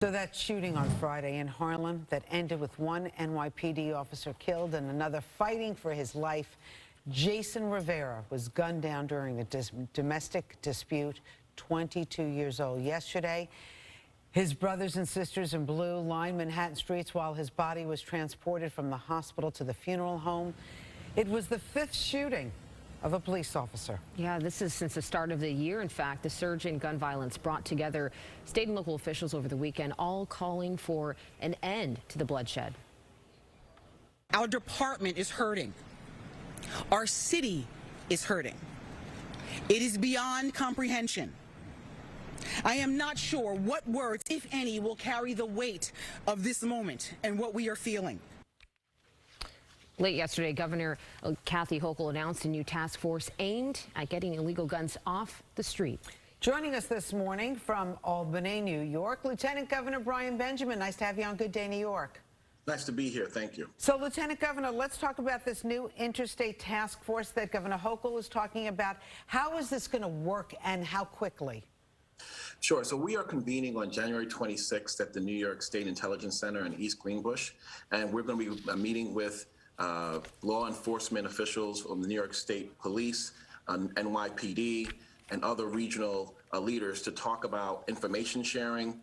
So that shooting on Friday in Harlem that ended with one NYPD officer killed and another fighting for his life. Jason Rivera was gunned down during a domestic dispute, 22 years old. Yesterday, his brothers and sisters in blue lined Manhattan streets while his body was transported from the hospital to the funeral home. It was the fifth shooting of a police officer. Yeah, this is since the start of the year. In fact, the surge in gun violence brought together state and local officials over the weekend, all calling for an end to the bloodshed. Our department is hurting. Our city is hurting. It is beyond comprehension. I am not sure what words, if any, will carry the weight of this moment and what we are feeling. Late yesterday, Governor Kathy Hochul announced a new task force aimed at getting illegal guns off the street. Joining us this morning from Albany, New York, Lieutenant Governor Brian Benjamin. Nice to have you on Good Day New York. Nice to be here. Thank you. So, Lieutenant Governor, let's talk about this new interstate task force that Governor Hochul is talking about. How is this going to work and how quickly? Sure. So we are convening on January 26th at the New York State Intelligence Center in East Greenbush, and we're going to be meeting with law enforcement officials from the New York State Police, NYPD, and other regional leaders to talk about information sharing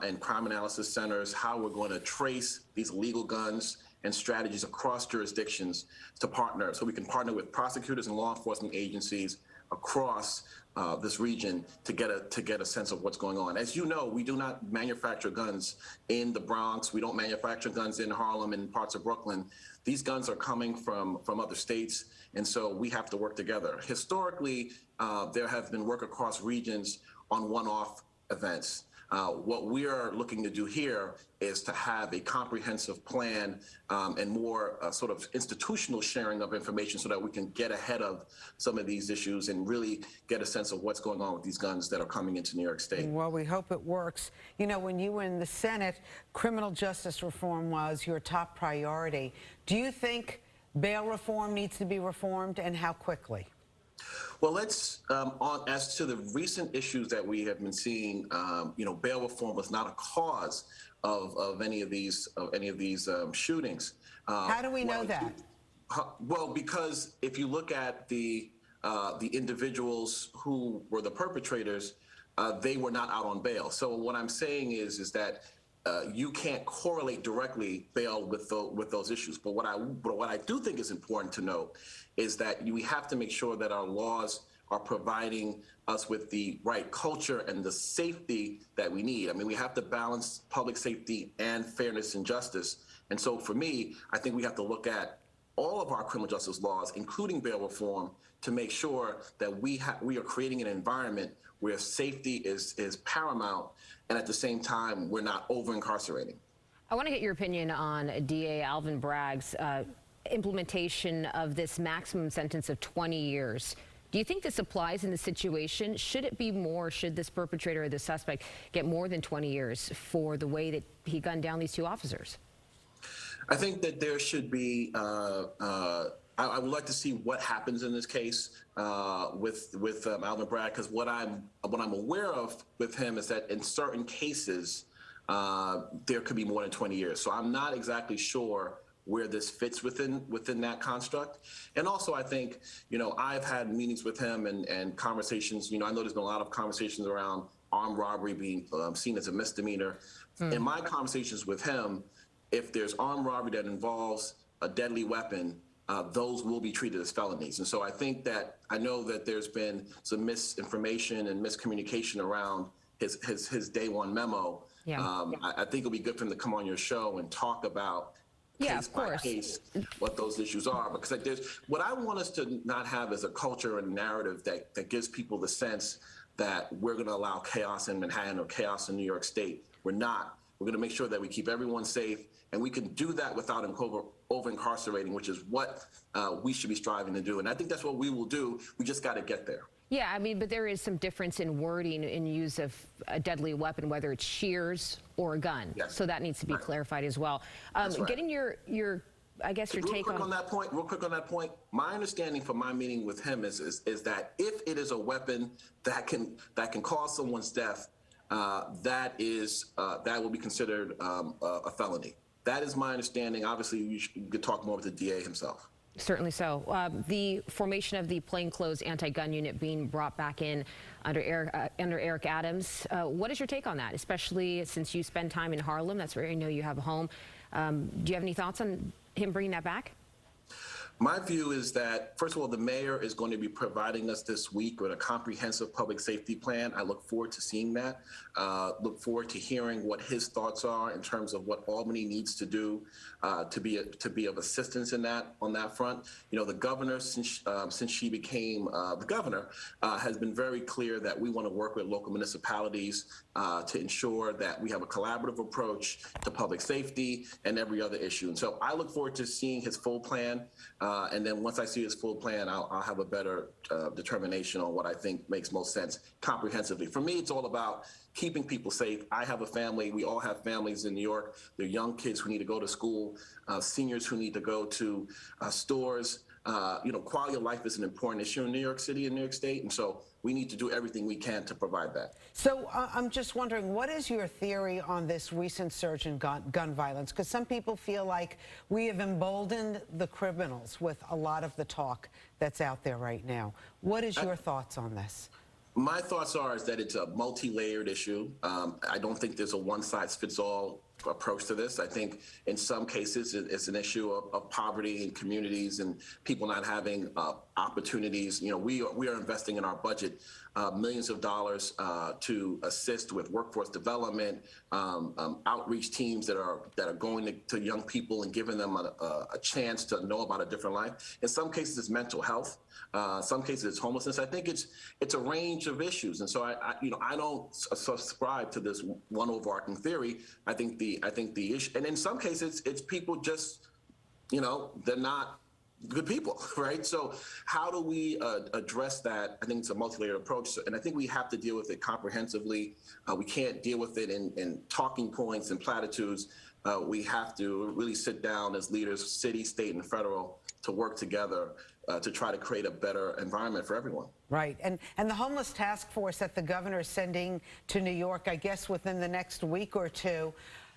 and crime analysis centers, how we're going to trace these illegal guns and strategies across jurisdictions to partner, so we can partner with prosecutors and law enforcement agencies across this region to get a sense of what's going on. As you know, we do not manufacture guns in the Bronx. We don't manufacture guns in Harlem and parts of Brooklyn. These guns are coming from other states, and so we have to work together. Historically, there have been work across regions on one-off events. What we are looking to do here is to have a comprehensive plan and more sort of institutional sharing of information so that we can get ahead of some of these issues and really get a sense of what's going on with these guns that are coming into New York State. Well, we hope it works. You know, when you were in the Senate, criminal justice reform was your top priority. Do you think bail reform needs to be reformed, and how quickly? Well, let's, as to the recent issues that we have been seeing, bail reform was not a cause of any of these shootings. How do we know that? Well, because if you look at the individuals who were the perpetrators, they were not out on bail. So what I'm saying is that you can't correlate directly bail with those issues. But what I do think is important to note is that we have to make sure that our laws are providing us with the right culture and the safety that we need. I mean, we have to balance public safety and fairness and justice. And so for me, I think we have to look at all of our criminal justice laws, including bail reform, to make sure that we are creating an environment where safety is paramount, and at the same time, we're not over-incarcerating. I want to get your opinion on DA Alvin Bragg's implementation of this maximum sentence of 20 years. Do you think this applies in the situation? Should it be more? Should this perpetrator or the suspect get more than 20 years for the way that he gunned down these two officers? I think that there should be, I would like to see what happens in this case with Alvin Bragg, because what I'm aware of with him is that in certain cases, there could be more than 20 years. So I'm not exactly sure where this fits within that construct. And also, I think, I've had meetings with him and conversations. I know there's been a lot of conversations around armed robbery being seen as a misdemeanor. In my conversations with him, if there's armed robbery that involves a deadly weapon, those will be treated as felonies. And so I know that there's been some misinformation and miscommunication around his day one memo. Yeah. I think it'll be good for him to come on your show and talk about case by case what those issues are, because what I want us to not have is a culture and narrative that gives people the sense that we're going to allow chaos in Manhattan or chaos in New York State. We're not. We're going to make sure that we keep everyone safe, and we can do that without over-incarcerating, which is what we should be striving to do. And I think that's what we will do. We just got to get there. Yeah, I mean, but there is some difference in wording in use of a deadly weapon, whether it's shears or a gun. Yes. So that needs to be clarified as well. Right. Getting your I guess your take on that point. Real quick on that point. My understanding from my meeting with him is that if it is a weapon that can cause someone's death, that will be considered a felony. That is my understanding. Obviously, you could talk more with the DA himself. Certainly so. The formation of the plainclothes anti-gun unit being brought back in under Eric Adams. What is your take on that, especially since you spend time in Harlem? That's where I know you have a home. Do you have any thoughts on him bringing that back? My view is that, first of all, the mayor is going to be providing us this week with a comprehensive public safety plan. I look forward to seeing that. Look forward to hearing what his thoughts are in terms of what Albany needs to do to be of assistance in that on that front. You know, the governor, since she became the governor, has been very clear that we want to work with local municipalities to ensure that we have a collaborative approach to public safety and every other issue. And so I look forward to seeing his full plan. And then once I see his full plan, I'll have a better determination on what I think makes most sense comprehensively. For me, it's all about keeping people safe. I have a family. We all have families in New York. They're young kids who need to go to school, seniors who need to go to stores. You know, quality of life is an important issue in New York City and New York State. And so we need to do everything we can to provide that. So I'm just wondering, what is your theory on this recent surge in gun violence? Because some people feel like we have emboldened the criminals with a lot of the talk that's out there right now. What is your thoughts on this? My thoughts are that it's a multi-layered issue. I don't think there's a one-size-fits-all approach to this. I think in some cases it's an issue of poverty in communities and people not having opportunities. You know, we are investing in our budget millions of dollars to assist with workforce development, outreach teams that are going to young people and giving them a chance to know about a different life. In some cases, it's mental health. Some cases, it's homelessness. I think it's a range of issues, and so I don't subscribe to this one overarching theory. I think the issue, and in some cases, it's people just, you know, they're not good people, right? So how do we address that? I think it's a multi-layered approach, and I think we have to deal with it comprehensively. We can't deal with it in talking points and platitudes. We have to really sit down as leaders, city, state, and federal, to work together to try to create a better environment for everyone. Right, and the homeless task force that the governor is sending to New York, I guess within the next week or two,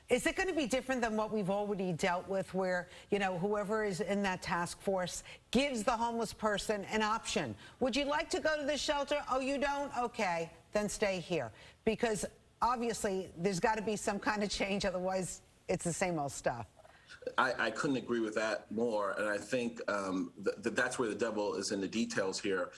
is it going to be different than what we've already dealt with, where, you know, whoever is in that task force gives the homeless person an option? Would you like to go to the shelter? Oh, you don't? Okay, then stay here. Because obviously there's got to be some kind of change, otherwise it's the same old stuff. I couldn't agree with that more, and I think that's where the devil is in the details here.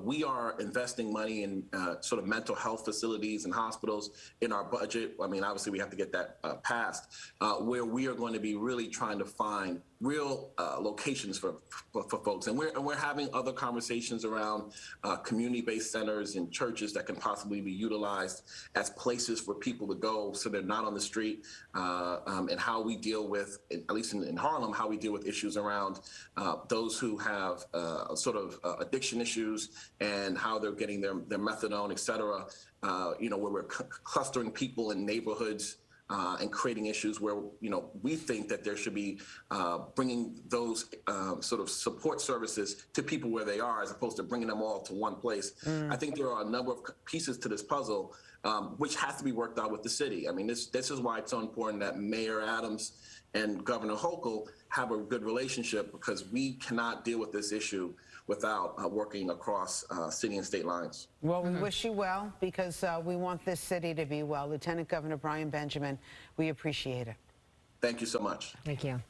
We are investing money in sort of mental health facilities and hospitals in our budget. I mean, obviously we have to get that passed, where we are going to be really trying to find real locations for folks, and we're having other conversations around community-based centers and churches that can possibly be utilized as places for people to go, so they're not on the street, and how we deal with, at least in Harlem, how we deal with issues around those who have sort of addiction issues and how they're getting their methadone, et cetera. You know, where we're clustering people in neighborhoods and creating issues where, you know, we think that there should be bringing those sort of support services to people where they are, as opposed to bringing them all to one place. I think there are a number of pieces to this puzzle which has to be worked out with the city. I mean, this is why it's so important that Mayor Adams and Governor Hochul have a good relationship, because we cannot deal with this issue without working across city and state lines. Well, we wish you well, because we want this city to be well. Lieutenant Governor Brian Benjamin, we appreciate it. Thank you so much. Thank you.